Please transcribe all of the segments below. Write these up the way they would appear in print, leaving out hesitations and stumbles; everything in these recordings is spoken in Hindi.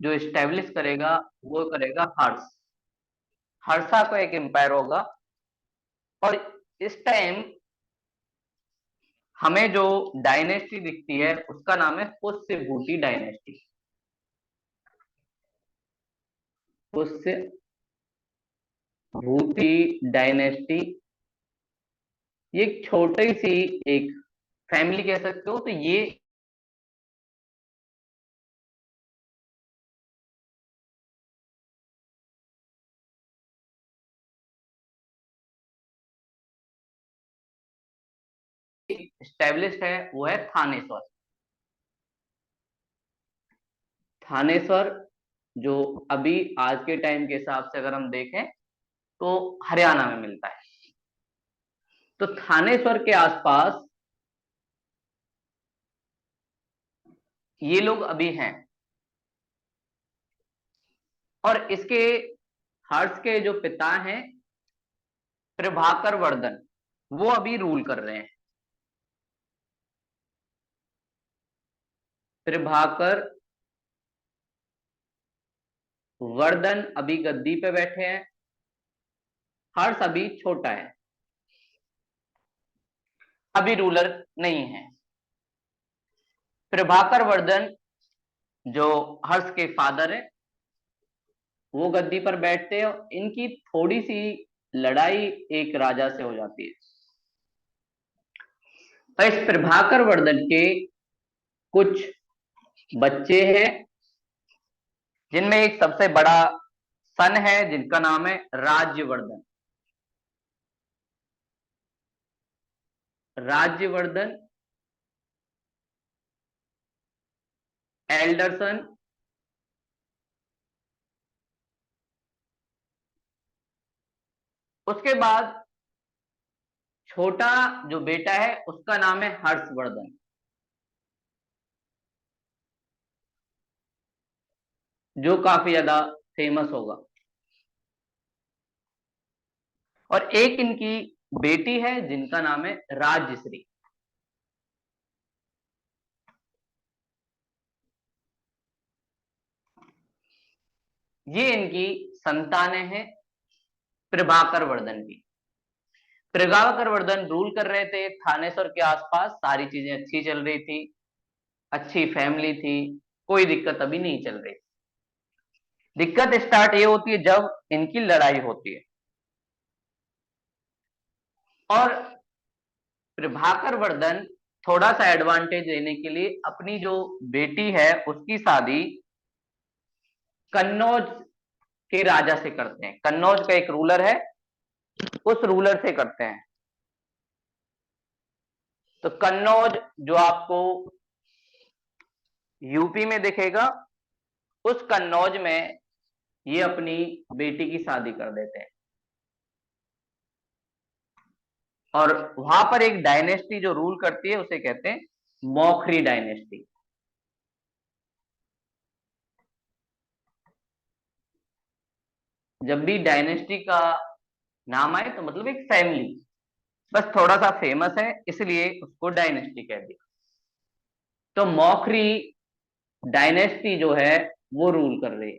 जो इस्टेब्लिश करेगा वो करेगा हर्ष। हर्षा का एक एम्पायर होगा। और इस टाइम हमें जो डायनेस्टी दिखती है उसका नाम है पुष्यभूति डायनेस्टी। पुष्यभूति डायनेस्टी, ये एक छोटी सी एक फैमिली कह सकते हो। तो ये स्टैब्लिश्ड है, वो है थानेश्वर। थानेश्वर जो अभी आज के टाइम के हिसाब से अगर हम देखें तो हरियाणा में मिलता है। तो थानेश्वर के आसपास ये लोग अभी हैं। और इसके हर्ष के जो पिता हैं प्रभाकर वर्धन, वो अभी रूल कर रहे हैं। प्रभाकर वर्धन अभी गद्दी पे बैठे हैं। हर्ष अभी छोटा है, अभी रूलर नहीं है। प्रभाकर वर्धन जो हर्ष के फादर है वो गद्दी पर बैठते हैं। इनकी थोड़ी सी लड़ाई एक राजा से हो जाती है। और इस प्रभाकर वर्धन के कुछ बच्चे हैं जिनमें एक सबसे बड़ा सन है जिनका नाम है राज्यवर्धन। राज्यवर्धन एल्डरसन, उसके बाद छोटा जो बेटा है उसका नाम है हर्षवर्धन। जो काफी ज्यादा फेमस होगा। और एक इनकी बेटी है जिनका नाम है राजश्री। ये इनकी संतानें हैं प्रभाकर वर्धन की। प्रभाकर वर्धन रूल कर रहे थे थानेश्वर के आसपास, सारी चीजें अच्छी चल रही थी, अच्छी फैमिली थी, कोई दिक्कत अभी नहीं चल रही। दिक्कत स्टार्ट ये होती है जब इनकी लड़ाई होती है। और प्रभाकर वर्धन थोड़ा सा एडवांटेज लेने के लिए अपनी जो बेटी है उसकी शादी कन्नौज के राजा से करते हैं। कन्नौज का एक रूलर है, उस रूलर से करते हैं। तो कन्नौज जो आपको यूपी में दिखेगा, उस कन्नौज में ये अपनी बेटी की शादी कर देते हैं। और वहां पर एक डायनेस्टी जो रूल करती है उसे कहते हैं मौखरी डायनेस्टी। जब भी डायनेस्टी का नाम आए तो मतलब एक फैमिली, बस थोड़ा सा फेमस है इसलिए उसको डायनेस्टी कह दिया। तो मौखरी डायनेस्टी जो है वो रूल कर रही है।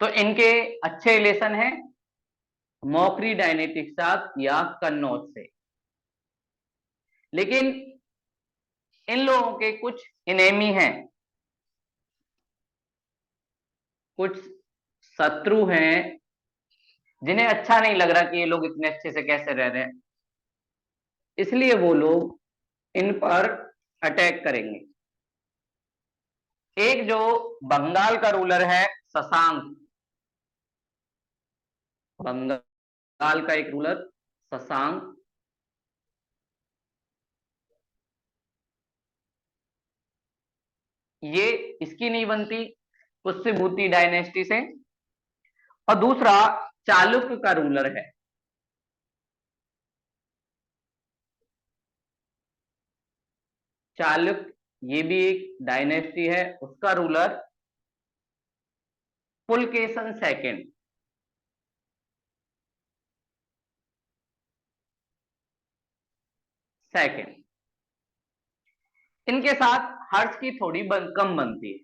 तो इनके अच्छे रिलेशन है मौखरी डायनेस्टी के साथ या कन्नौज से। लेकिन इन लोगों के कुछ इनेमी हैं, कुछ शत्रु हैं जिन्हें अच्छा नहीं लग रहा कि ये लोग इतने अच्छे से कैसे रह रहे हैं, इसलिए वो लोग इन पर अटैक करेंगे। एक जो बंगाल का रूलर है शशांक, बंगाल का एक रूलर शशांक, ये इसकी नहीं बनती पुष्यभूति डायनेस्टी से। और दूसरा चालुक्य का रूलर है। चालुक्य ये भी एक डायनेस्टी है, उसका रूलर पुलकेशन सेकंड। सेकंड इनके साथ हर्ष की थोड़ी कम बनती है।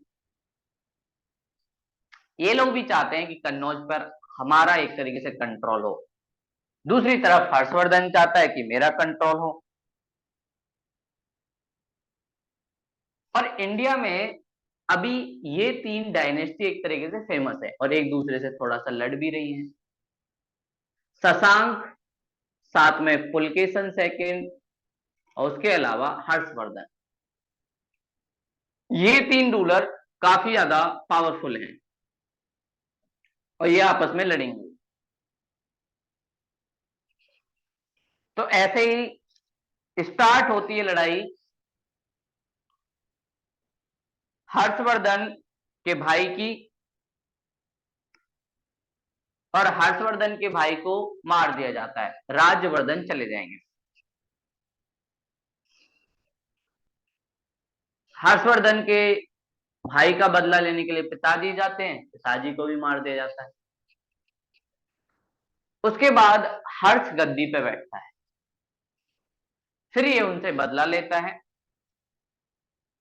ये लोग भी चाहते हैं कि कन्नौज पर हमारा एक तरीके से कंट्रोल हो, दूसरी तरफ हर्षवर्धन चाहता है कि मेरा कंट्रोल हो। और इंडिया में अभी ये तीन डायनेस्टी एक तरीके से फेमस है और एक दूसरे से थोड़ा सा लड़ भी रही है। शशांक, साथ में पुलकेशन सेकंड, और उसके अलावा हर्षवर्धन, ये तीन रूलर काफी ज्यादा पावरफुल हैं और ये आपस में लड़ेंगे। तो ऐसे ही स्टार्ट होती है लड़ाई हर्षवर्धन के भाई की, और हर्षवर्धन के भाई को मार दिया जाता है, राज्यवर्धन चले जाएंगे। हर्षवर्धन के भाई का बदला लेने के लिए पिताजी जाते हैं, पिताजी को भी मार दिया जाता है। उसके बाद हर्ष गद्दी पे बैठता है, फिर ये उनसे बदला लेता है।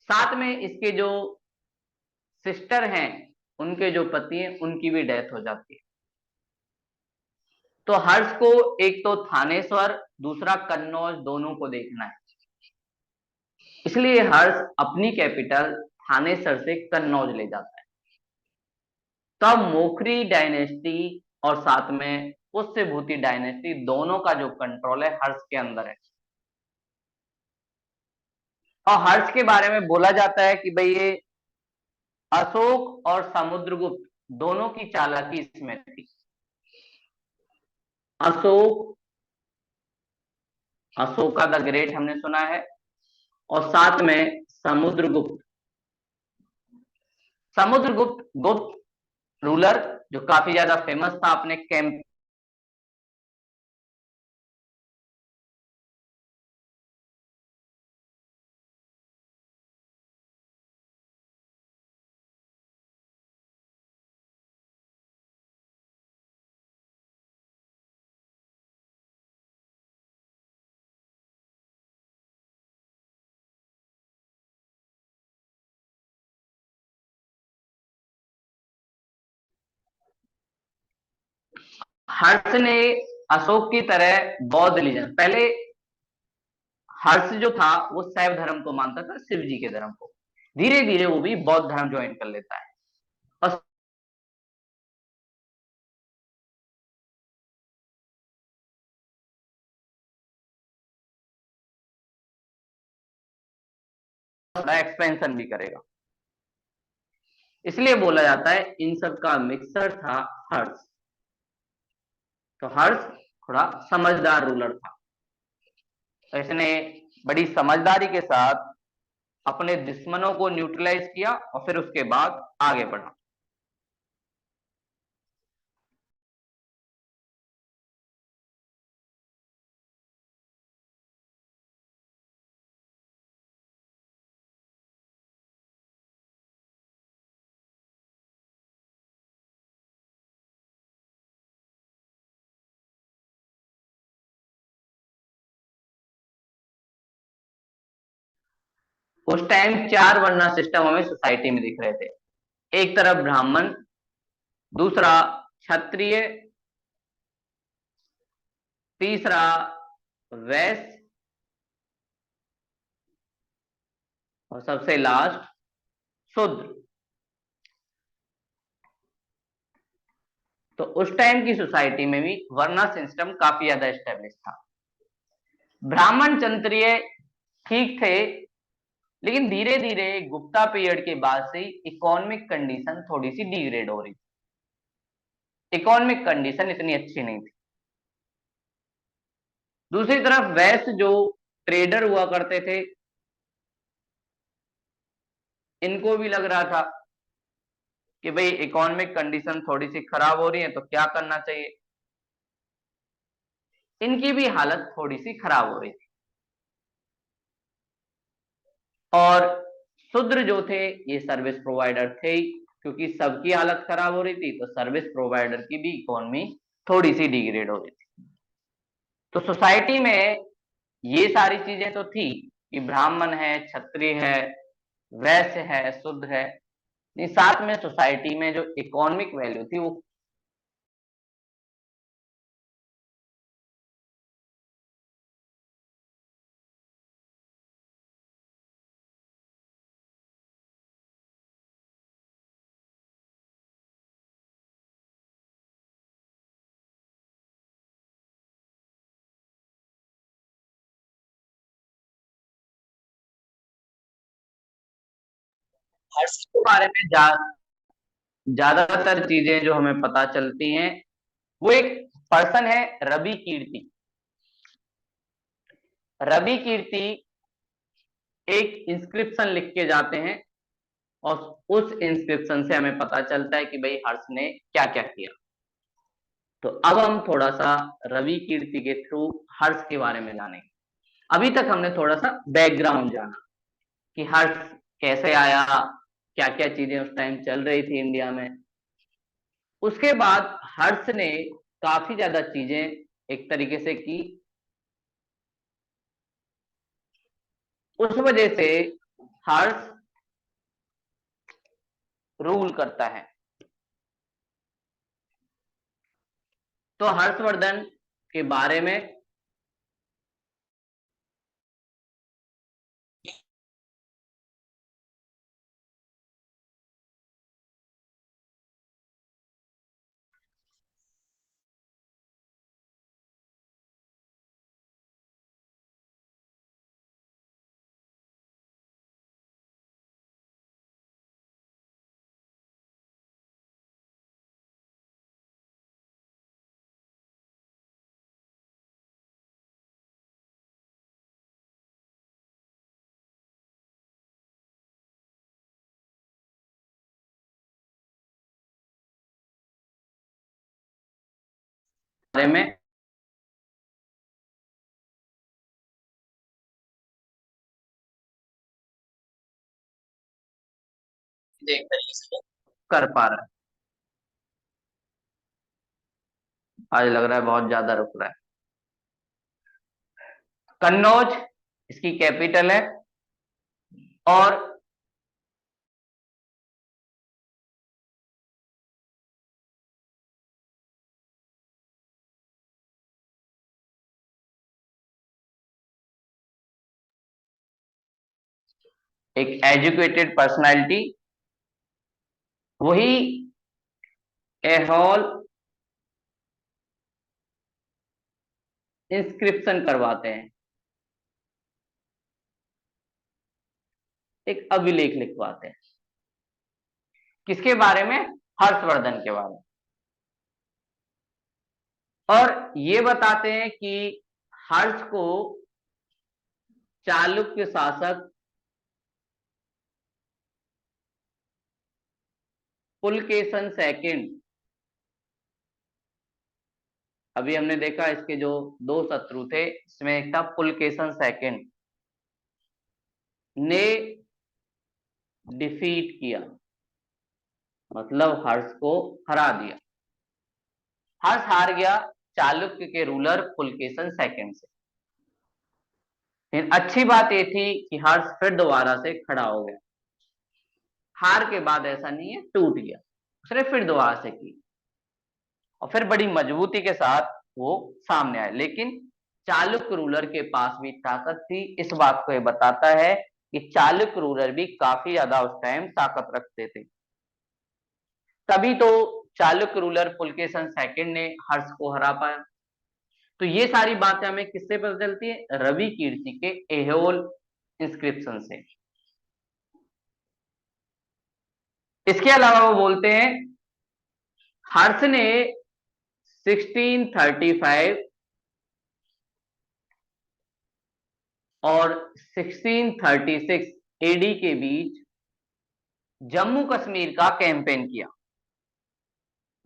साथ में इसके जो सिस्टर हैं, उनके जो पति हैं, उनकी भी डेथ हो जाती है। तो हर्ष को एक तो थानेश्वर, दूसरा कन्नौज, दोनों को देखना है। इसलिए हर्ष अपनी कैपिटल थानेसर से कन्नौज ले जाता है। तब मोखरी डायनेस्टी और साथ में पुष्यभूति डायनेस्टी, दोनों का जो कंट्रोल है हर्ष के अंदर है। और हर्ष के बारे में बोला जाता है कि भाई ये अशोक और समुद्रगुप्त दोनों की चालाकी इसमें थी। अशोक, अशोका द ग्रेट हमने सुना है, और साथ में समुद्रगुप्त, समुद्रगुप्त गुप्त रूलर जो काफी ज्यादा फेमस था अपने कैंप। हर्ष ने अशोक की तरह बौद्ध रिलीजन, पहले हर्ष जो था वो शैव धर्म को मानता था, शिव जी के धर्म को। धीरे धीरे वो भी बौद्ध धर्म ज्वाइन कर लेता है और थोड़ा एक्सपेंशन भी करेगा। इसलिए बोला जाता है इन सब का मिक्सर था हर्ष। तो हर्ष थोड़ा समझदार रूलर था, तो इसने बड़ी समझदारी के साथ अपने दुश्मनों को न्यूट्रलाइज किया और फिर उसके बाद आगे बढ़ा। उस टाइम चार वर्णा सिस्टम हमें सोसाइटी में दिख रहे थे। एक तरफ ब्राह्मण, दूसरा क्षत्रिय, तीसरा वैश्य, और सबसे लास्ट शूद्र। तो उस टाइम की सोसाइटी में भी वर्णा सिस्टम काफी ज्यादा एस्टेब्लिश था। ब्राह्मण क्षत्रिय ठीक थे, लेकिन धीरे धीरे गुप्ता पीरियड के बाद से इकोनॉमिक कंडीशन थोड़ी सी डिग्रेड हो रही थी। इकोनॉमिक कंडीशन इतनी अच्छी नहीं थी। दूसरी तरफ वैश्य जो ट्रेडर हुआ करते थे, इनको भी लग रहा था कि भाई इकोनॉमिक कंडीशन थोड़ी सी खराब हो रही है, तो क्या करना चाहिए। इनकी भी हालत थोड़ी सी खराब हो रही थी। और शूद्र जो थे ये सर्विस प्रोवाइडर थे ही, क्योंकि सबकी हालत खराब हो रही थी, तो सर्विस प्रोवाइडर की भी इकोनॉमी थोड़ी सी डिग्रेड हो रही थी। तो सोसाइटी में ये सारी चीजें तो थी, कि ब्राह्मण है, क्षत्रिय है, वैश्य है, शूद्र है, नहीं साथ में सोसाइटी में जो इकोनॉमिक वैल्यू थी वो हर्ष के बारे में ज्यादातर चीजें जो हमें पता चलती हैं वो एक पर्सन है, रवि कीर्ति। रवि कीर्ति एक इंस्क्रिप्शन लिख के जाते हैं और उस इंस्क्रिप्शन से हमें पता चलता है कि भाई हर्ष ने क्या क्या किया। तो अब हम थोड़ा सा रवि कीर्ति के थ्रू हर्ष के बारे में जानेंगे। अभी तक हमने थोड़ा सा बैकग्राउंड जाना कि हर्ष कैसे आया, क्या क्या चीजें उस टाइम चल रही थी इंडिया में। उसके बाद हर्ष ने काफी ज्यादा चीजें एक तरीके से की, उस वजह से हर्ष रूल करता है। तो हर्षवर्धन के बारे में बारे में एक तरीके से कर पा रहा है। आज लग रहा है बहुत ज्यादा रुक रहा है। कन्नौज इसकी कैपिटल है और एक एजुकेटेड पर्सनालिटी वही एहोल इंस्क्रिप्शन करवाते हैं, एक अभिलेख लिखवाते हैं। किसके बारे में? हर्षवर्धन के बारे में। और ये बताते हैं कि हर्ष को चालुक्य शासक पुलकेशन सेकंड, अभी हमने देखा इसके जो दो शत्रु थे इसमें एक था पुलकेशन सेकंड, ने डिफीट किया, मतलब हर्ष को हरा दिया। हर्ष हार गया चालुक्य के रूलर पुलकेशन सेकंड से। लेकिन अच्छी बात ये थी कि हर्ष फिर दोबारा से खड़ा हो गया। हार के बाद ऐसा नहीं है टूट गया, उसने फिर दोबारा से की और फिर बड़ी मजबूती के साथ वो सामने आए। लेकिन चालुक्य रूलर के पास भी ताकत थी, इस बात को ये बताता है कि चालुक्य रूलर भी काफी ज्यादा उस टाइम ताकत रखते थे। तभी तो चालुक्य रूलर पुलकेशन सेकंड ने हर्ष को हरा पाया। तो ये सारी बातें हमें किससे पता चलती है? रवि कीर्ति के एहोल इंस्क्रिप्शन से। इसके अलावा वो बोलते हैं हर्ष ने 1635 और 1636 एडी के बीच जम्मू कश्मीर का कैंपेन किया।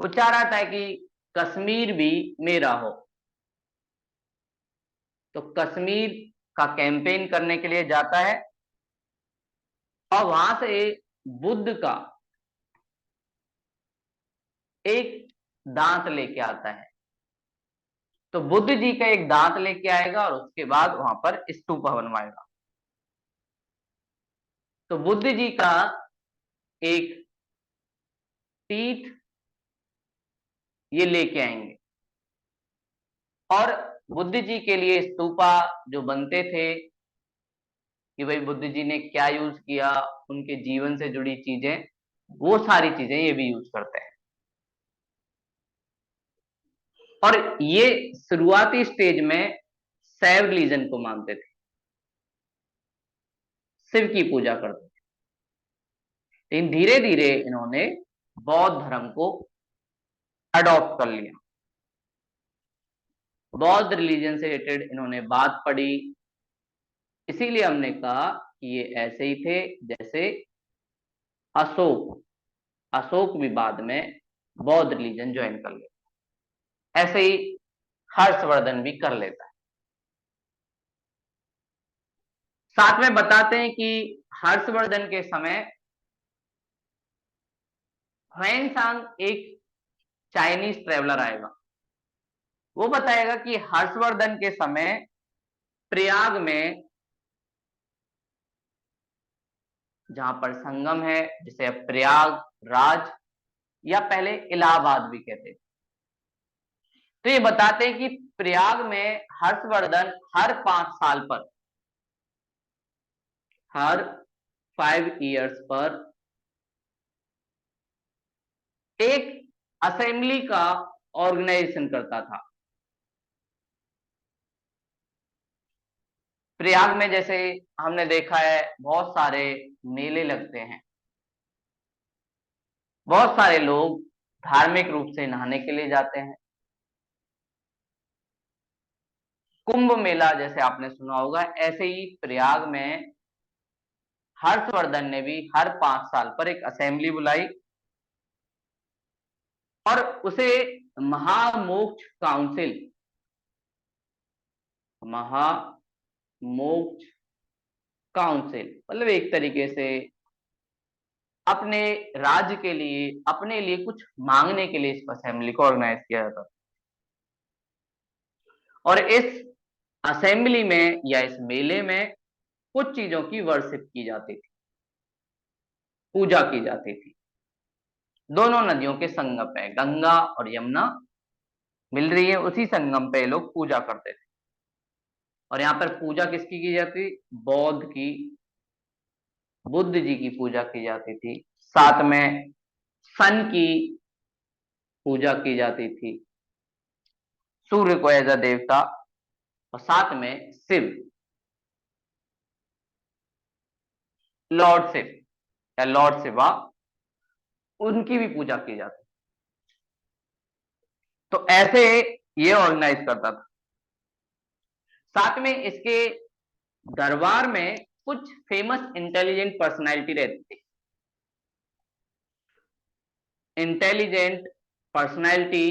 वो चाह रहा था कि कश्मीर भी मेरा हो, तो कश्मीर का कैंपेन करने के लिए जाता है और वहां से बुद्ध का एक दांत लेके आता है। तो बुद्ध जी का एक दांत लेके आएगा और उसके बाद वहां पर स्तूपा बनवाएगा। तो बुद्ध जी का एक पीठ ये लेके आएंगे और बुद्ध जी के लिए स्तूपा जो बनते थे कि भाई बुद्ध जी ने क्या यूज किया, उनके जीवन से जुड़ी चीजें, वो सारी चीजें ये भी यूज करते हैं। और ये शुरुआती स्टेज में शैव रिलीजन को मानते थे, शिव की पूजा करते थे, लेकिन धीरे धीरे इन्होंने बौद्ध धर्म को अडॉप्ट कर लिया। बौद्ध रिलीजन से रिलेटेड इन्होंने बात पढ़ी, इसीलिए हमने कहा कि ये ऐसे ही थे जैसे अशोक। अशोक भी बाद में बौद्ध रिलीजन ज्वाइन कर लेता, ऐसे ही हर्षवर्धन भी कर लेता है। साथ में बताते हैं कि हर्षवर्धन के समय ह्वेनसांग एक चाइनीज ट्रेवलर आएगा, वो बताएगा कि हर्षवर्धन के समय प्रयाग में, जहां पर संगम है जिसे अब प्रयाग राज या पहले इलाहाबाद भी कहते थे, तो ये बताते हैं कि प्रयाग में हर्षवर्धन हर 5 साल पर, हर 5 years पर एक असेंबली का ऑर्गेनाइजेशन करता था। प्रयाग में जैसे हमने देखा है बहुत सारे मेले लगते हैं, बहुत सारे लोग धार्मिक रूप से नहाने के लिए जाते हैं। कुंभ मेला जैसे आपने सुना होगा, ऐसे ही प्रयाग में हर्षवर्धन ने भी हर 5 साल पर एक असेंबली बुलाई और उसे महामोक्ष काउंसिल, महामोक्ष काउंसिल मतलब एक तरीके से अपने राज्य के लिए, अपने लिए कुछ मांगने के लिए इस असेंबली को ऑर्गेनाइज किया जाता था। और इस असेंबली में या इस मेले में कुछ चीजों की वर्शिप की जाती थी, पूजा की जाती थी। दोनों नदियों के संगम पे, गंगा और यमुना मिल रही है, उसी संगम पे लोग पूजा करते थे। और यहाँ पर पूजा किसकी की जाती? बौद्ध की, बुद्ध जी की पूजा की जाती थी। साथ में सन की पूजा की जाती थी, सूर्य को एज अ देवता, और साथ में शिव, लॉर्ड शिव या लॉर्ड शिवा, उनकी भी पूजा की जाती। तो ऐसे ये ऑर्गेनाइज करता था। साथ में इसके दरबार में कुछ फेमस इंटेलिजेंट पर्सनालिटी रहती थी। इंटेलिजेंट पर्सनालिटी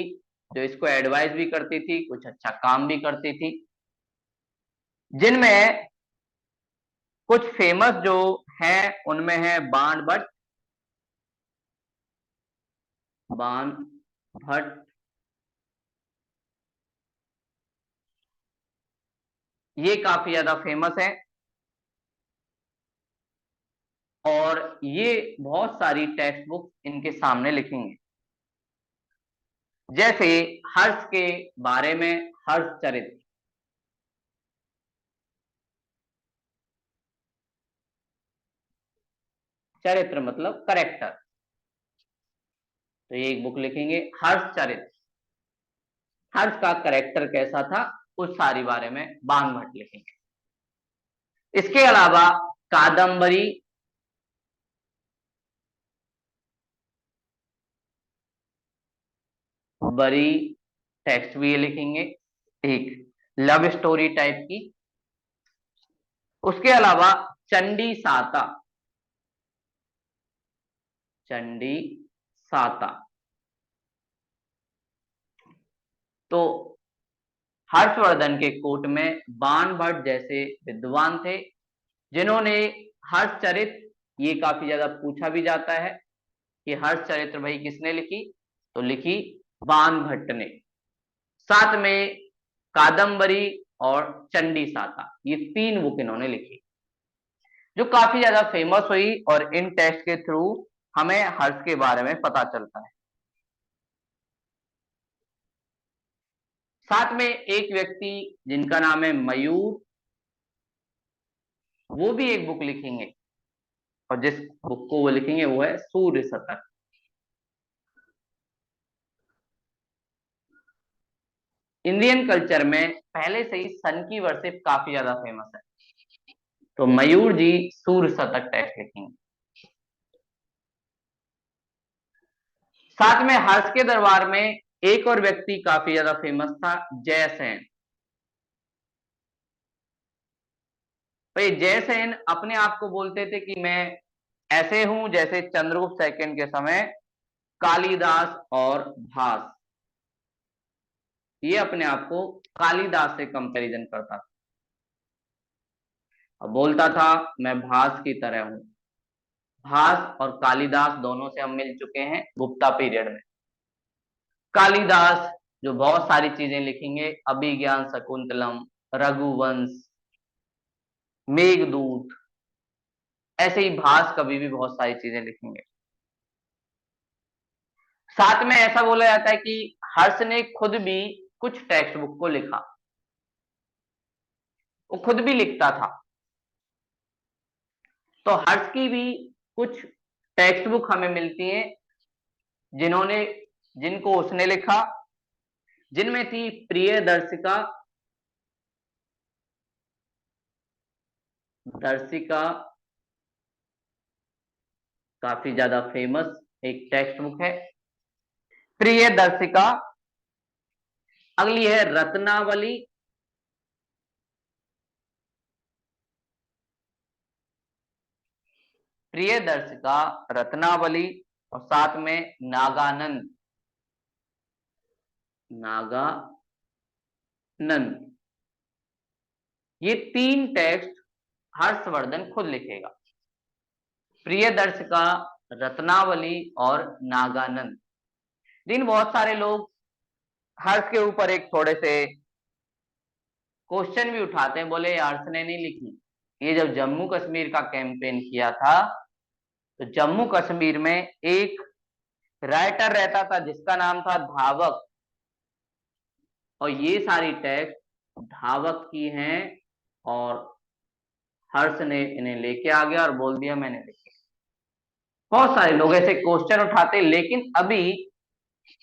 जो इसको एडवाइस भी करती थी, कुछ अच्छा काम भी करती थी, जिनमें कुछ फेमस जो हैं उनमें है बाण भट्ट, बाण भट्ट, ये काफी ज्यादा फेमस है और ये बहुत सारी टेक्स्ट बुक इनके सामने लिखेंगे। जैसे हर्ष के बारे में, हर्ष चरित्र, चरित्र मतलब करेक्टर, तो ये एक बुक लिखेंगे हर्ष चरित्र, हर्ष का करेक्टर कैसा था उस सारी बारे में बाण भट्ट लिखेंगे। इसके अलावा कादम्बरी, बरी टेक्स्ट भी ये लिखेंगे, एक लव स्टोरी टाइप की। उसके अलावा चंडी साता, चंडी साता, तो हर्षवर्धन के कोर्ट में बाण भट्ट जैसे विद्वान थे जिन्होंने हर्षचरित्र, ये काफी ज्यादा पूछा भी जाता है कि हर्षचरित्र भाई किसने लिखी, तो लिखी बाण भट्ट ने। साथ में कादम्बरी और चंडी साता, ये 3 बुक इन्होंने लिखी। जो काफी ज्यादा फेमस हुई और इन टेक्स्ट के थ्रू हमें हर्ष के बारे में पता चलता है। साथ में एक व्यक्ति जिनका नाम है मयूर, वो भी एक बुक लिखेंगे और जिस बुक को वो लिखेंगे वो है सूर्य शतक। इंडियन कल्चर में पहले से ही सन की वर्शिप काफी ज्यादा फेमस है, तो मयूर जी सूर्य शतक टेक्स्ट लिखेंगे। साथ में हर्ष के दरबार में एक और व्यक्ति काफी ज्यादा फेमस था, जयसेन। भाई जयसेन अपने आप को बोलते थे कि मैं ऐसे हूं जैसे चंद्रगुप्त सेकंड के समय कालिदास और भास। ये अपने आप को कालिदास से कंपैरिजन करता था और बोलता था मैं भास की तरह हूं। भास और कालिदास दोनों से हम मिल चुके हैं गुप्ता पीरियड में। कालिदास जो बहुत सारी चीजें लिखेंगे, अभिज्ञान शकुंतलम, रघुवंश, मेघदूत, ऐसे ही भास कभी भी बहुत सारी चीजें लिखेंगे। साथ में ऐसा बोला जाता है कि हर्ष ने खुद भी कुछ टेक्स्ट बुक को लिखा, वो खुद भी लिखता था। तो हर्ष की भी कुछ टेक्स्ट बुक हमें मिलती हैं जिन्होंने जिनको उसने लिखा, जिनमें थी प्रिय दर्शिका, दर्शिका काफी ज्यादा फेमस एक टेक्स्ट बुक है प्रिय दर्शिका। अगली है रत्नावली, प्रिय दर्शिका, रत्नावली, और साथ में नागानंद, नागानंद। ये तीन टेक्स्ट हर्षवर्धन खुद लिखेगा, प्रिय दर्शिका, रत्नावली और नागानंद। लेकिन बहुत सारे लोग हर्ष के ऊपर एक थोड़े से क्वेश्चन भी उठाते हैं, बोले हर्ष ने नहीं लिखी। ये जब जम्मू कश्मीर का कैंपेन किया था तो जम्मू कश्मीर में एक राइटर रहता था जिसका नाम था धावक, और ये सारी टेक्स्ट धावक की हैं और हर्ष ने इन्हें लेके आ गया और बोल दिया मैंने लिखे। बहुत सारे लोग ऐसे क्वेश्चन उठाते, लेकिन अभी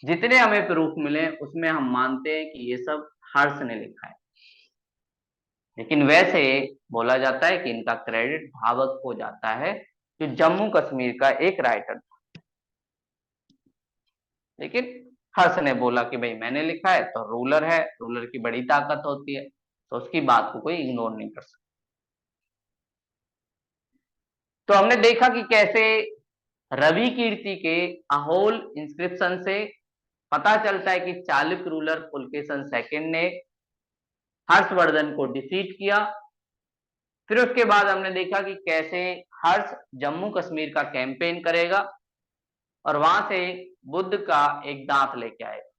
जितने हमें प्रूफ मिले उसमें हम मानते हैं कि ये सब हर्ष ने लिखा है। लेकिन वैसे बोला जाता है कि इनका क्रेडिट धावक को जाता है जो जम्मू कश्मीर का एक राइटर था। लेकिन हर्ष ने बोला कि भाई मैंने लिखा है, तो रूलर है, रूलर की बड़ी ताकत होती है, तो उसकी बात को कोई इग्नोर नहीं कर सकता। तो हमने देखा कि कैसे रवि कीर्ति के अहोल इंस्क्रिप्शन से पता चलता है कि चालुक्य रूलर पुलकेशन सेकंड ने हर्षवर्धन को डिफीट किया। फिर उसके बाद हमने देखा कि कैसे हर्ष जम्मू कश्मीर का कैंपेन करेगा और वहां से बुद्ध का एक दांत लेके आएगा।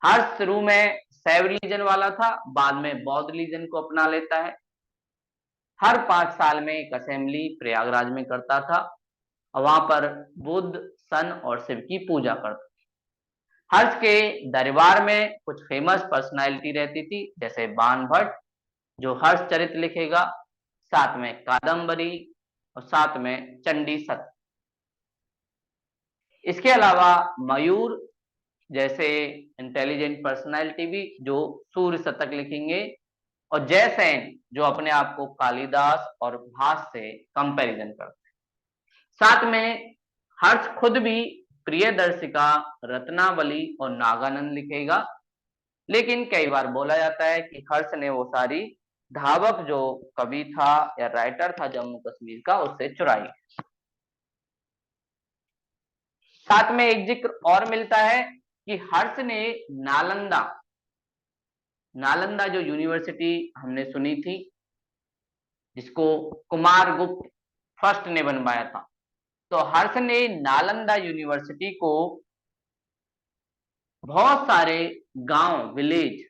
हर्ष शुरू में शैव रिलीजन वाला था, बाद में बौद्ध रिलीजन को अपना लेता है। हर 5 साल में एक असेंबली प्रयागराज में करता था और वहां पर बुद्ध, सन और शिव की पूजा करता। हर्ष के दरबार में कुछ फेमस पर्सनालिटी रहती थी, जैसे बाण भट्ट जो हर्ष चरित्र लिखेगा, साथ में कादम्बरी और साथ में चंडी सत। इसके अलावा मयूर जैसे इंटेलिजेंट पर्सनालिटी भी जो सूर्य शतक लिखेंगे, और जयसेन जो अपने आप को कालिदास और भास से कंपैरिजन करते हैं। साथ में हर्ष खुद भी प्रियदर्शिका, रत्नावली और नागानंद लिखेगा। लेकिन कई बार बोला जाता है कि हर्ष ने वो सारी धावक जो कवि था या राइटर था जम्मू कश्मीर का, उससे चुराई। साथ में एक जिक्र और मिलता है कि हर्ष ने नालंदा, नालंदा जो यूनिवर्सिटी हमने सुनी थी जिसको कुमारगुप्त फर्स्ट ने बनवाया था, तो हर्ष ने नालंदा यूनिवर्सिटी को बहुत सारे गांव, विलेज,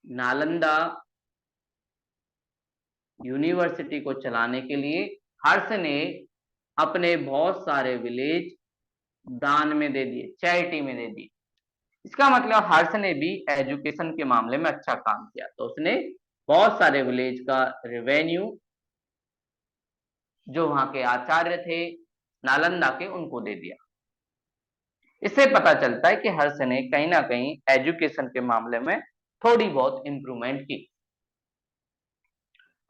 नालंदा यूनिवर्सिटी को चलाने के लिए हर्ष ने अपने बहुत सारे विलेज दान में दे दिए, चैरिटी में दे दिए। इसका मतलब हर्ष ने भी एजुकेशन के मामले में अच्छा काम किया, तो उसने बहुत सारे विलेज का रेवेन्यू जो वहां के आचार्य थे नालंदा के, उनको दे दिया। इससे पता चलता है कि हर्ष ने कहीं ना कहीं एजुकेशन के मामले में थोड़ी बहुत इंप्रूवमेंट की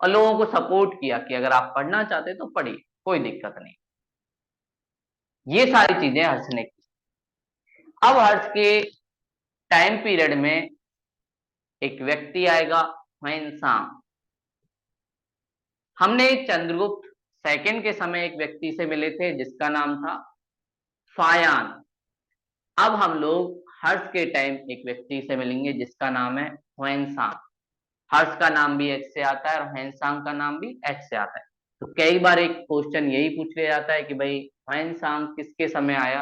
और लोगों को सपोर्ट किया कि अगर आप पढ़ना चाहते तो पढ़िए, कोई दिक्कत नहीं। ये सारी चीजें हर्ष ने की। अब हर्ष के टाइम पीरियड में एक व्यक्ति आएगा, ह्वेनसांग। हमने चंद्रगुप्त सेकंड के समय एक व्यक्ति से मिले थे जिसका नाम था फायान। अब हम लोग हर्ष के टाइम एक व्यक्ति से मिलेंगे जिसका नाम है ह्वेनसांग। हर्ष का नाम भी एच से आता है और ह्वेनसांग का नाम भी एच से आता है। तो कई बार एक क्वेश्चन यही पूछ लिया जाता है कि भाई ह्वेनसांग किसके समय आया?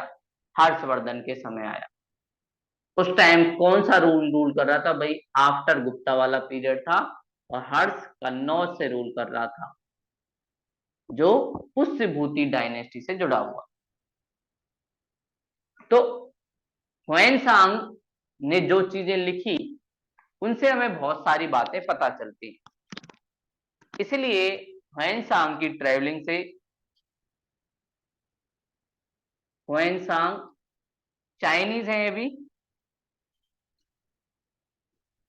हर्षवर्धन के समय आया। उस टाइम कौन सा रूल कर रहा था? भाई आफ्टर गुप्ता वाला पीरियड था और हर्ष कन्नौज से रूल कर रहा था, जो पुष्यभूति डायनेस्टी से जुड़ा हुआ। तो ह्वेनसांग ने जो चीजें लिखी उनसे हमें बहुत सारी बातें पता चलती हैं। इसलिए ह्वेनसांग की ट्रेवलिंग से, ह्वेनसांग चाइनीज है, ये भी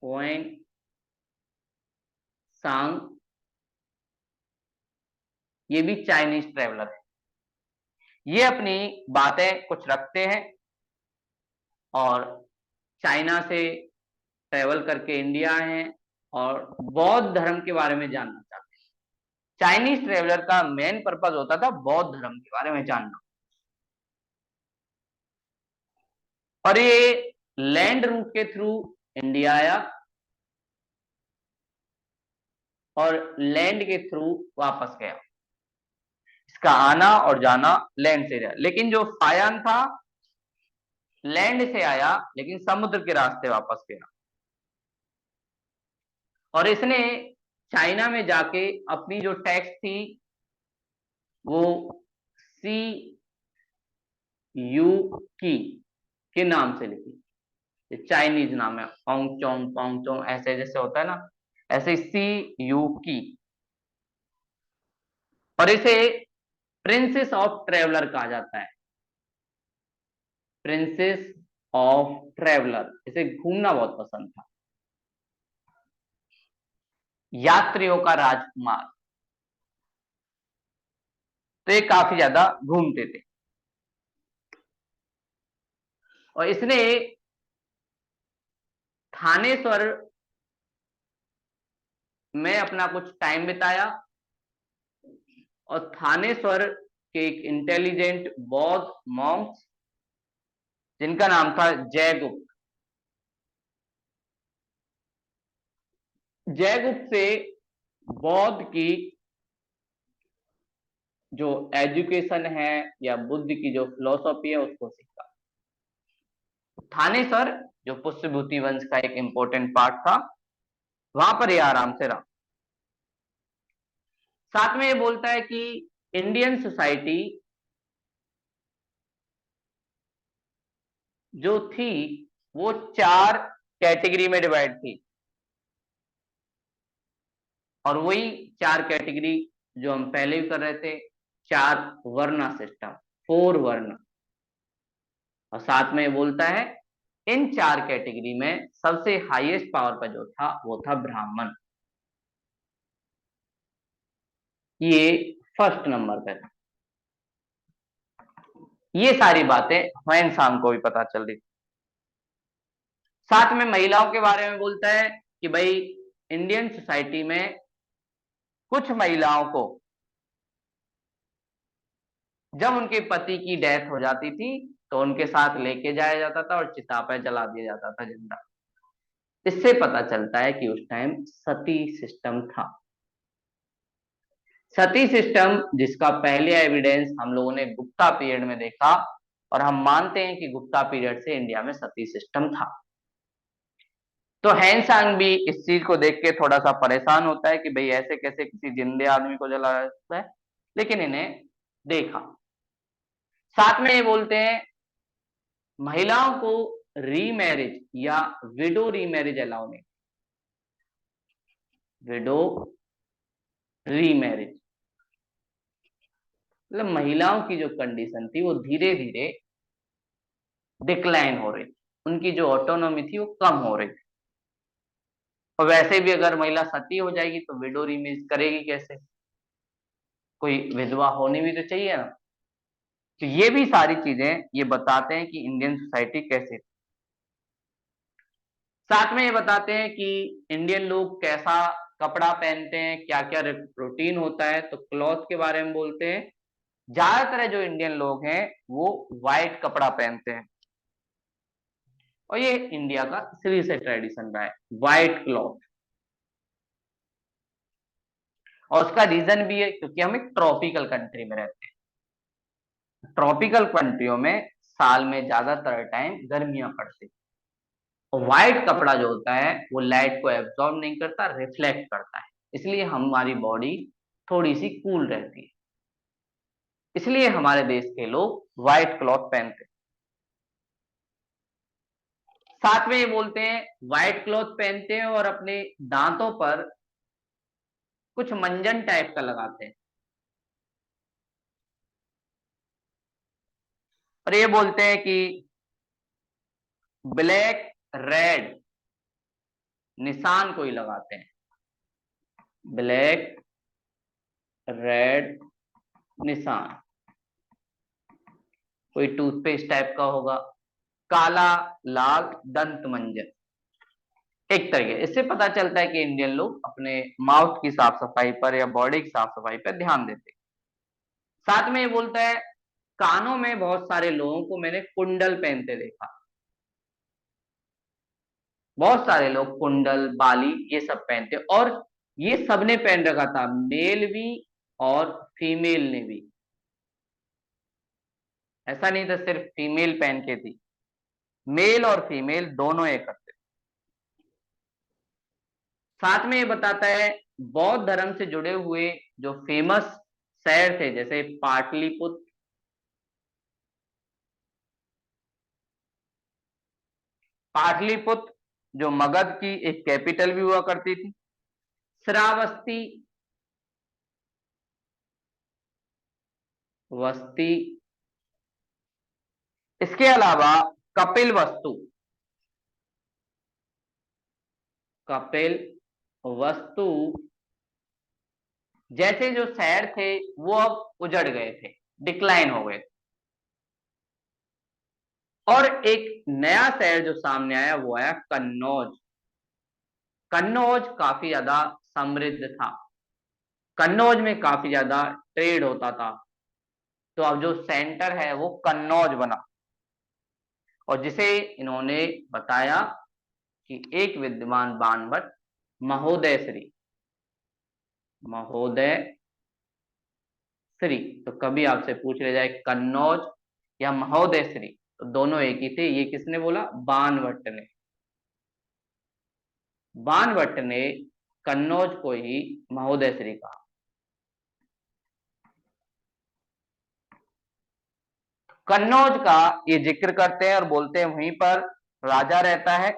ह्वेनसांग ये भी चाइनीज ट्रेवलर है। ये अपनी बातें कुछ रखते हैं और चाइना से ट्रेवल करके इंडिया आए हैं और बौद्ध धर्म के बारे में जानना चाहते हैं। चाइनीज ट्रेवलर का मेन पर्पस होता था बौद्ध धर्म के बारे में जानना। और ये लैंड रूट के थ्रू इंडिया आया और लैंड के थ्रू वापस गया। इसका आना और जाना लैंड से रहा। लेकिन जो फायान था लैंड से आया लेकिन समुद्र के रास्ते वापस गया। और इसने चाइना में जाके अपनी जो टेक्स्ट थी वो सी यू की के नाम से लिखी। चाइनीज नाम है, ओंगचोंग पोंगचोंग ऐसे जैसे होता है ना, ऐसे सी यू की। और इसे प्रिंसेस ऑफ ट्रेवलर कहा जाता है। प्रिंसेस ऑफ ट्रेवलर, इसे घूमना बहुत पसंद था, यात्रियों का राजकुमार। तो ये काफी ज्यादा घूमते थे और इसने थानेश्वर में अपना कुछ टाइम बिताया और थानेश्वर के एक इंटेलिजेंट बौद्ध मॉन्क्स जिनका नाम था जयगुप्त, जयगुप्त से बौद्ध की जो एजुकेशन है या बुद्ध की जो फिलोसॉफी है उसको सीखा। थानेश्वर जो पुष्यभूति वंश का एक इंपॉर्टेंट पार्ट था, वहां पर ये आराम से रहा। साथ में ये बोलता है कि इंडियन सोसाइटी जो थी वो 4 कैटेगरी में डिवाइड थी और वही 4 कैटेगरी जो हम पहले भी कर रहे थे, 4 वर्णा सिस्टम, 4 वर्ण। और साथ में ये बोलता है इन 4 कैटेगरी में सबसे हाईएस्ट पावर पर जो था वो था ब्राह्मण। ये फर्स्ट नंबर पे था। ये सारी बातें ह्वेनसांग को भी पता चल रही थी। साथ में महिलाओं के बारे में बोलता है कि भाई इंडियन सोसाइटी में कुछ महिलाओं को जब उनके पति की डेथ हो जाती थी तो उनके साथ लेके जाया जाता था और चिता पे जला दिया जाता था जिंदा। इससे पता चलता है कि उस टाइम सती सिस्टम था। सती सिस्टम जिसका पहले एविडेंस हम लोगों ने गुप्ता पीरियड में देखा और हम मानते हैं कि गुप्ता पीरियड से इंडिया में सती सिस्टम था। तो हैंसांग भी इस चीज को देख के थोड़ा सा परेशान होता है कि भाई ऐसे कैसे किसी जिंदे आदमी को जलाया जाता है, लेकिन इन्हें देखा। साथ में ये बोलते हैं महिलाओं को रीमैरिज या विडो रीमैरिज अलाउ नहीं, विडो रीमैरिज मतलब महिलाओं की जो कंडीशन थी वो धीरे धीरे डिक्लाइन हो रही थी, उनकी जो ऑटोनॉमी थी वो कम हो रही थी। और वैसे भी अगर महिला सती हो जाएगी तो विडो रीमैरिज करेगी कैसे, कोई विधवा होनी भी तो चाहिए ना। तो ये भी सारी चीजें ये बताते हैं कि इंडियन सोसाइटी कैसे थी। साथ में ये बताते हैं कि इंडियन लोग कैसा कपड़ा पहनते हैं, क्या क्या रूटीन होता है, तो क्लॉथ के बारे में बोलते हैं। ज्यादातर जो इंडियन लोग हैं वो व्हाइट कपड़ा पहनते हैं, और ये इंडिया का शुरू से ट्रेडिशन रहा है व्हाइट क्लॉथ। और उसका रीजन भी है क्योंकि हम एक ट्रॉपिकल कंट्री में रहते हैं, ट्रॉपिकल कंट्रियों में साल में ज्यादातर टाइम गर्मियां पड़ती है, और व्हाइट कपड़ा जो होता है वो लाइट को एब्जॉर्ब नहीं करता, रिफ्लेक्ट करता है, इसलिए हमारी बॉडी थोड़ी सी कूल रहती है, इसलिए हमारे देश के लोग व्हाइट क्लॉथ पहनते हैं। साथ में ये बोलते हैं व्हाइट क्लॉथ पहनते हैं और अपने दांतों पर कुछ मंजन टाइप का लगाते हैं, और ये बोलते हैं कि ब्लैक रेड निशान कोई लगाते हैं, ब्लैक रेड निशान कोई टूथपेस्ट टाइप का होगा, काला लाल दंत मंजन, एक तरीके इससे पता चलता है कि इंडियन लोग अपने माउथ की साफ सफाई पर या बॉडी की साफ सफाई पर ध्यान देते हैं। साथ में ये बोलता है कानों में बहुत सारे लोगों को मैंने कुंडल पहनते देखा, बहुत सारे लोग कुंडल बाली ये सब पहनते, और ये सबने पहन रखा था, मेल भी और फीमेल ने भी, ऐसा नहीं था सिर्फ फीमेल पहन के थी, मेल और फीमेल दोनों एक करते। साथ में ये बताता है बौद्ध धर्म से जुड़े हुए जो फेमस शहर थे जैसे पाटलिपुत्र, पाटलिपुत्र जो मगध की एक कैपिटल भी हुआ करती थी, श्रावस्ती वस्ती, इसके अलावा कपिल वस्तु, कपिल वस्तु जैसे जो शहर थे वो अब उजड़ गए थे, डिक्लाइन हो गए, और एक नया शहर जो सामने आया वो आया कन्नौज। कन्नौज काफी ज्यादा समृद्ध था, कन्नौज में काफी ज्यादा ट्रेड होता था, तो अब जो सेंटर है वो कन्नौज बना, और जिसे इन्होंने बताया कि एक विद्वान बाणभट्ट महोदय श्री, महोदय श्री, तो कभी आपसे पूछ ले जाए कन्नौज या महोदय श्री तो दोनों एक ही थे, ये किसने बोला, बाणभट्ट ने, बाणभट्ट ने कन्नौज को ही महोदय श्री कहा। कन्नौज का ये जिक्र करते हैं और बोलते हैं वहीं पर राजा रहता है,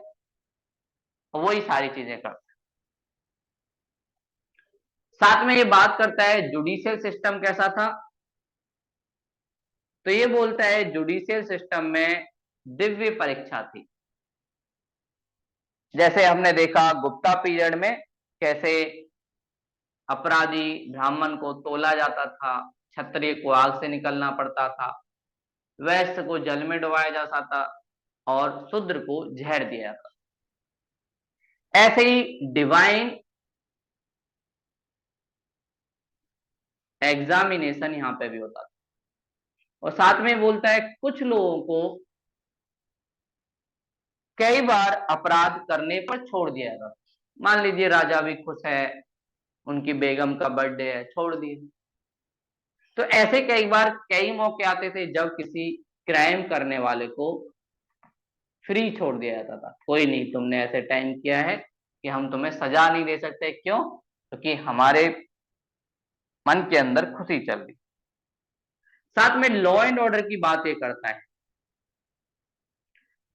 वही सारी चीजें करता है। साथ में ये बात करता है जुडिशियल सिस्टम कैसा था, तो ये बोलता है जुडिशियल सिस्टम में दिव्य परीक्षा थी, जैसे हमने देखा गुप्ता पीरियड में कैसे अपराधी ब्राह्मण को तोला जाता था, क्षत्रिय को आग से निकलना पड़ता था, वैश्य को जल में डुबाया जाता था, और शूद्र को जहर दिया जाता, ऐसे ही डिवाइन एग्जामिनेशन यहाँ पे भी होता था। और साथ में बोलता है कुछ लोगों को कई बार अपराध करने पर छोड़ दिया जाता, मान लीजिए राजा भी खुश है, उनकी बेगम का बर्थडे है, छोड़ दिए। तो ऐसे कई बार कई मौके आते थे जब किसी क्राइम करने वाले को फ्री छोड़ दिया जाता था, कोई नहीं तुमने ऐसे टाइम किया है कि हम तुम्हें सजा नहीं दे सकते। क्यों? क्योंकि हमारे मन के अंदर खुशी चल रही। साथ में लॉ एंड ऑर्डर की बात ये करता है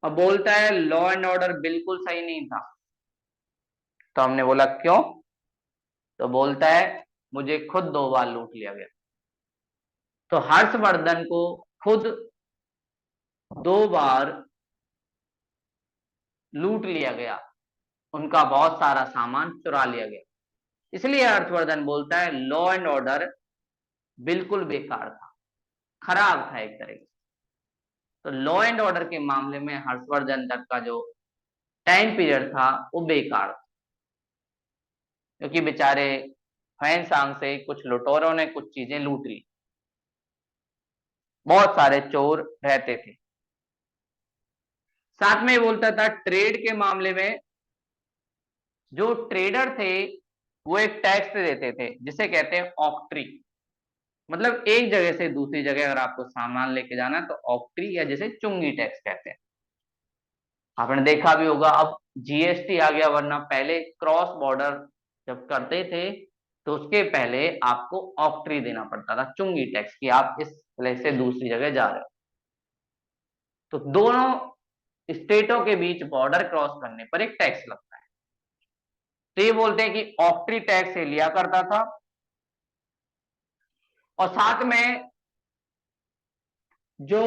और बोलता है लॉ एंड ऑर्डर बिल्कुल सही नहीं था। तो हमने बोला क्यों? तो बोलता है मुझे खुद 2 बार लूट लिया गया। तो हर्षवर्धन को खुद 2 बार लूट लिया गया, उनका बहुत सारा सामान चुरा लिया गया। इसलिए हर्षवर्धन बोलता है लॉ एंड ऑर्डर बिल्कुल बेकार था, खराब था एक तरह से। तो लॉ एंड ऑर्डर के मामले में हर्षवर्धन तक का जो टाइम पीरियड था वो बेकार था, क्योंकि बेचारे ह्वेनसांग से कुछ लुटेरों ने कुछ चीजें लूट ली, बहुत सारे चोर रहते थे। साथ में बोलता था ट्रेड के मामले में जो ट्रेडर थे वो एक टैक्स देते थे जिसे कहते हैं ऑक्ट्री। मतलब एक जगह से दूसरी जगह अगर आपको सामान लेके जाना है तो ऑक्ट्री या जिसे चुंगी टैक्स कहते हैं। आपने देखा भी होगा अब जीएसटी आ गया, वरना पहले क्रॉस बॉर्डर जब करते थे तो उसके पहले आपको ऑक्ट्री देना पड़ता था, चुंगी टैक्स, कि आप इस प्लेस से दूसरी जगह जा रहे हो। तो दोनों स्टेटों के बीच बॉर्डर क्रॉस करने पर एक टैक्स लगता है। तो ये बोलते हैं कि ऑक्ट्री टैक्स से लिया करता था। और साथ में जो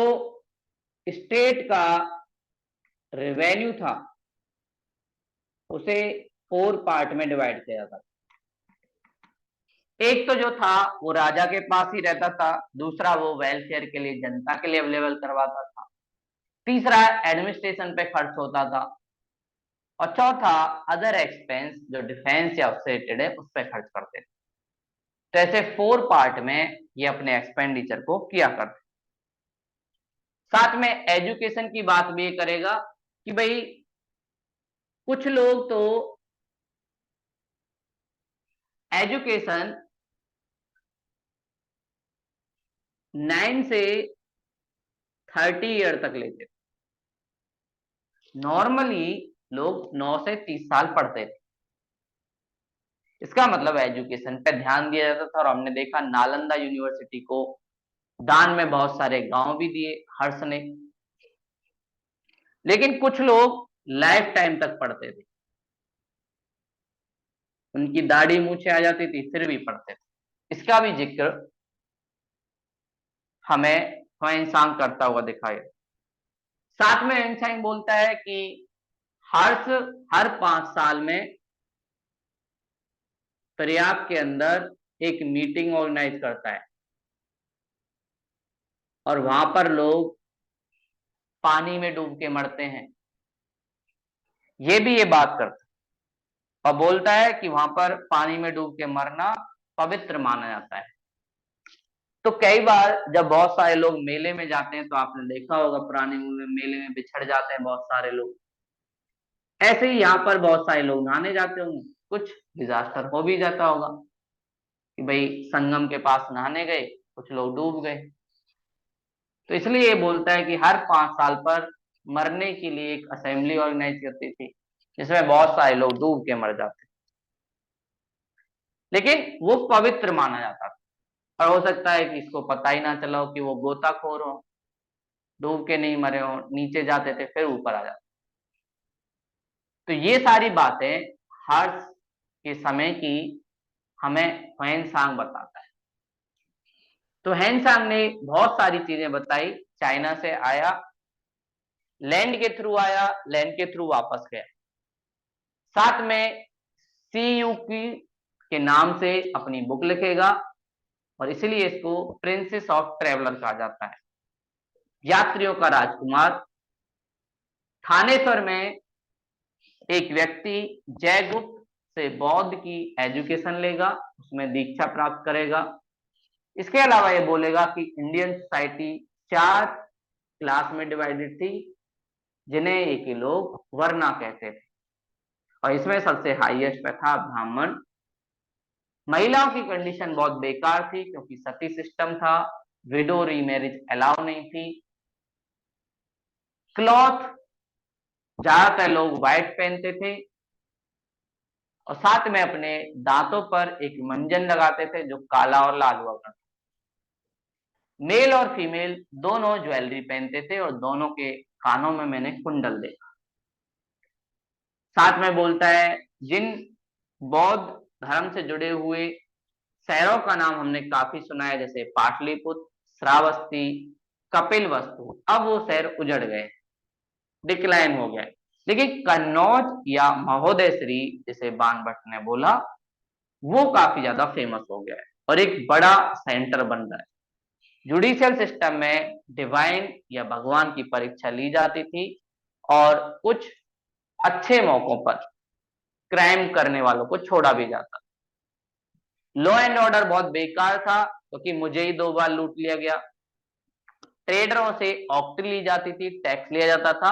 स्टेट का रेवेन्यू था उसे 4 पार्ट में डिवाइड किया जाता था। एक तो जो था वो राजा के पास ही रहता था, दूसरा वो वेलफेयर के लिए जनता के लिए अवेलेबल करवाता था, तीसरा एडमिनिस्ट्रेशन पे खर्च होता था, और चौथा अदर एक्सपेंस जो डिफेंस या उससे रिलेटेड है उस पर खर्च करते थे। तो ऐसे 4 पार्ट में ये अपने एक्सपेंडिचर को किया करते। साथ में एजुकेशन की बात भी ये करेगा कि भाई कुछ लोग तो एजुकेशन 9 से 30 ईयर तक लेते थे। नॉर्मली लोग 9 से 30 साल पढ़ते थे। इसका मतलब एजुकेशन पे ध्यान दिया जाता था। और हमने देखा नालंदा यूनिवर्सिटी को दान में बहुत सारे गांव भी दिए हर्ष ने। लेकिन कुछ लोग लाइफ टाइम तक पढ़ते थे, उनकी दाढ़ी मूछें आ जाती थी फिर भी पढ़ते थे। इसका भी जिक्र हमें ह्वेनसांग करता हुआ दिखाई। साथ में ह्वेनसांग बोलता है कि हर्ष हर 5 साल में प्रयाग के अंदर एक मीटिंग ऑर्गेनाइज करता है और वहां पर लोग पानी में डूब के मरते हैं, ये भी ये बात करता है। और बोलता है कि वहां पर पानी में डूब के मरना पवित्र माना जाता है। तो कई बार जब बहुत सारे लोग मेले में जाते हैं तो आपने देखा होगा पुराने मेले में बिछड़ जाते हैं बहुत सारे लोग। ऐसे ही यहाँ पर बहुत सारे लोग नहाने जाते होंगे, कुछ डिजास्टर हो भी जाता होगा कि भाई संगम के पास नहाने गए, कुछ लोग डूब गए। तो इसलिए ये बोलता है कि हर 5 साल पर मरने के लिए एक असेंबली ऑर्गेनाइज करती थी जिसमें बहुत सारे लोग डूब के मर जाते, लेकिन वो पवित्र माना जाता था। और हो सकता है कि इसको पता ही ना चला हो कि वो गोताखोर हो, डूब के नहीं मरे हो, नीचे जाते थे फिर ऊपर आ जाते। तो ये सारी बातें हर्ष के समय की हमें ह्वेनसांग बताता है। तो ह्वेनसांग ने बहुत सारी चीजें बताई। चाइना से आया, लैंड के थ्रू आया, लैंड के थ्रू वापस गया। साथ में सीयूकी के नाम से अपनी बुक लिखेगा और इसीलिए इसको प्रिंसेस ऑफ ट्रेवलर कहा जाता है, यात्रियों का राजकुमार। थानेश्वर में एक व्यक्ति जयगुप्त से बौद्ध की एजुकेशन लेगा, उसमें दीक्षा प्राप्त करेगा। इसके अलावा ये बोलेगा कि इंडियन सोसाइटी 4 क्लास में डिवाइडेड थी जिन्हें एक ही लोग वर्ना कहते थे, और इसमें सबसे हाईएस्ट पे था ब्राह्मण। महिलाओं की कंडीशन बहुत बेकार थी क्योंकि सती सिस्टम था, विडो रीमैरिज अलाउ नहीं थी। क्लॉथ ज्यादातर लोग व्हाइट पहनते थे और साथ में अपने दांतों पर एक मंजन लगाते थे जो काला और लाल हुआ करता। मेल और फीमेल दोनों ज्वेलरी पहनते थे और दोनों के कानों में मैंने कुंडल देखा। साथ में बोलता है जिन बौद्ध धर्म से जुड़े हुए शहरों का नाम हमने काफी सुना है, जैसे पाटलिपुत्र, श्रावस्ती, कपिलवस्तु, अब वो शहर उजड़ गए, डिक्लाइन हो गया। लेकिन कन्नौज या महोदयश्री जिसे बाण भट्ट ने बोला, वो काफी ज्यादा फेमस हो गया है और एक बड़ा सेंटर बन रहा है। जुडिशियल सिस्टम में डिवाइन या भगवान की परीक्षा ली जाती थी और कुछ अच्छे मौकों पर क्राइम करने वालों को छोड़ा भी जाता। लॉ एंड ऑर्डर बहुत बेकार था क्योंकि मुझे ही 2 बार लूट लिया गया। ट्रेडरों से ऑक्ट्री ली जाती थी, टैक्स लिया जाता था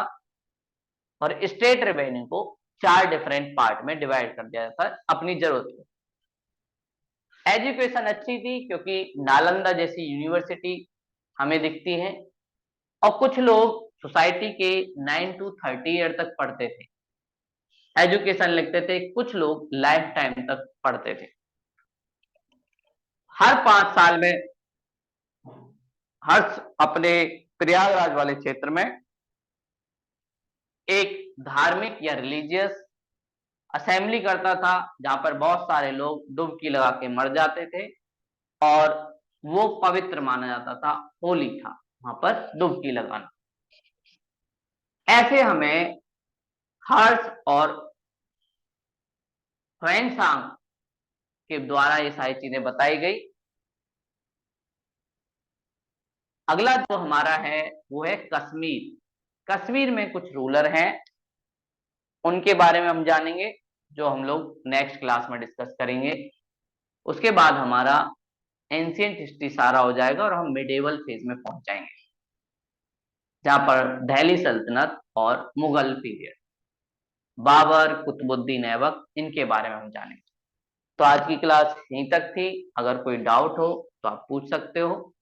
और स्टेट रेवेन्यू को 4 डिफरेंट पार्ट में डिवाइड कर दिया जाता है अपनी जरूरत को। एजुकेशन अच्छी थी क्योंकि नालंदा जैसी यूनिवर्सिटी हमें दिखती है और कुछ लोग सोसाइटी के 9 to 30 ईयर तक पढ़ते थे, एजुकेशन लिखते थे, कुछ लोग लाइफ टाइम तक पढ़ते थे। हर 5 साल में हर अपने प्रयागराज वाले क्षेत्र में एक धार्मिक या रिलीजियस असेंबली करता था जहां पर बहुत सारे लोग डुबकी लगा के मर जाते थे और वो पवित्र माना जाता था, होली था वहां पर डुबकी लगाना। ऐसे हमें हर्ष और फ्रेंसांग के द्वारा ये सारी चीजें बताई गई। अगला जो हमारा है वो है कश्मीर। कश्मीर में कुछ रूलर हैं, उनके बारे में हम जानेंगे जो हम लोग नेक्स्ट क्लास में डिस्कस करेंगे। उसके बाद हमारा एंशियंट हिस्ट्री सारा हो जाएगा और हम मिडेवल फेज में पहुंच जाएंगे जहां पर दिल्ली सल्तनत और मुगल पीरियड, बाबर, कुतुबुद्दीन ऐबक, इनके बारे में हम जानेंगे। तो आज की क्लास यहीं तक थी। अगर कोई डाउट हो तो आप पूछ सकते हो।